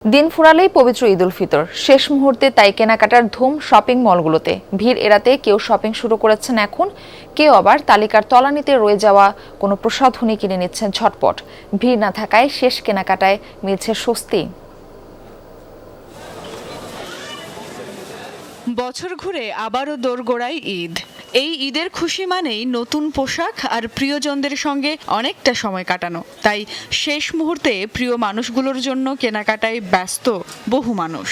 দিন ফুরালেই পবিত্র ঈদ উল ফিতর শেষ মুহূর্তে তাই কেনাকাটার ধুম শপিং মলগুলোতে ভিড় এড়াতে কেউ শপিং শুরু করেছেন এখন, কেউ আবার তালিকার তলানিতে রয়ে যাওয়া কোনো প্রসাধনী কিনে নিচ্ছেন ঝটপট। ভিড় না থাকায় শেষ কেনাকাটায় মিলছে স্বস্তি। বছর ঘুরে আবারও দোরগোড়ায় ঈদ। এই ঈদের খুশি মানেই নতুন পোশাক আর প্রিয়জনদের সঙ্গে অনেকটা সময় কাটানো। তাই শেষ মুহূর্তে প্রিয় মানুষগুলোর জন্য কেনাকাটায় ব্যস্ত বহু মানুষ।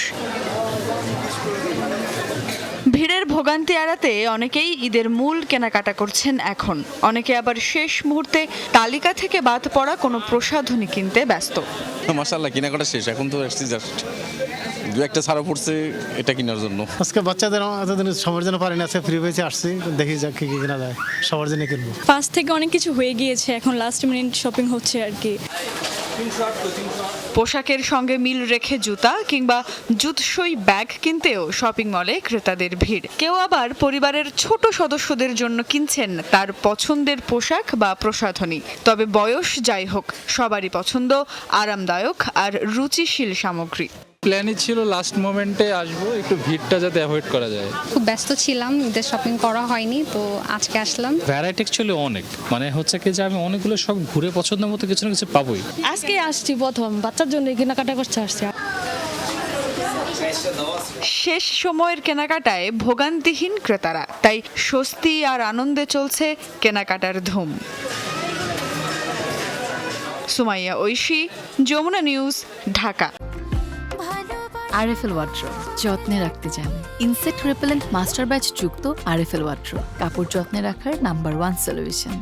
ভিড়ের ভোগান্তি এড়াতে অনেকেই ঈদের মূল কেনাকাটা করছেন এখন, অনেকে আবার শেষ মুহূর্তে তালিকা থেকে বাদ পড়া কোনো প্রসাধনী কিনতে ব্যস্ত। মাশাআল্লাহ, কেনাকাটা শেষ, এখন তো আসছি জাস্ট দু একটা ছাড়া পড়ছে এটা কেনার জন্য। আজকে বাচ্চাদের এতদিন সবার জন্য পারেন আছে, ফ্রি পেয়েছে, আসছি দেখি যাক কি কেনা যায়, সবার জন্য কিনবো। ফার্স্ট থেকে অনেক কিছু হয়ে গিয়েছে, এখন লাস্ট মিনিট শপিং হচ্ছে আর কি। পোশাকের সঙ্গে মিল রেখে জুতা কিংবা জুতসই ব্যাগ কিনতেও শপিং মলে ক্রেতাদের ভিড়। কেউ আবার পরিবারের ছোট সদস্যদের জন্য কিনছেন তার পছন্দের পোশাক বা প্রসাধনী। তবে বয়স যাই হোক, সবারই পছন্দ আরামদায়ক আর রুচিশীল সামগ্রী। প্ল্যানই ছিল লাস্ট মোমেন্টে আসবো, একটু ভিড়টা যাতে অ্যাভয়েড করা যায়। খুব ব্যস্ত ছিলাম, ঈদের শপিং করা হয়নি, তো আজকে আসলাম। ভ্যারাইটি অ্যাকচুয়ালি অনেক, মানে হচ্ছে কি যে আমি অনেকগুলো সব ঘুরে পছন্দের মতো কিছু না কিছু পাবোই। আজকে আসছি প্রথম, বাচ্চার জন্য কেনাকাটা করতে আসছি। শেষ সময়ের কেনাকাটায় ভোগান্তিহীন ক্রেতারা, তাই স্বস্তি আর আনন্দে চলছে কেনাকাটার ধুম। Sumaiya Oishi, Jamuna news, Dhaka. RFL wardrobe যত্নে রাখতে জানে। ইনসেক্ট রিপেলেন্ট মাস্টার ব্যাচ যুক্ত আরএফএল ওয়ার্ড্রোব কাপড় যত্নে রাখার নাম্বার 1 সলিউশন।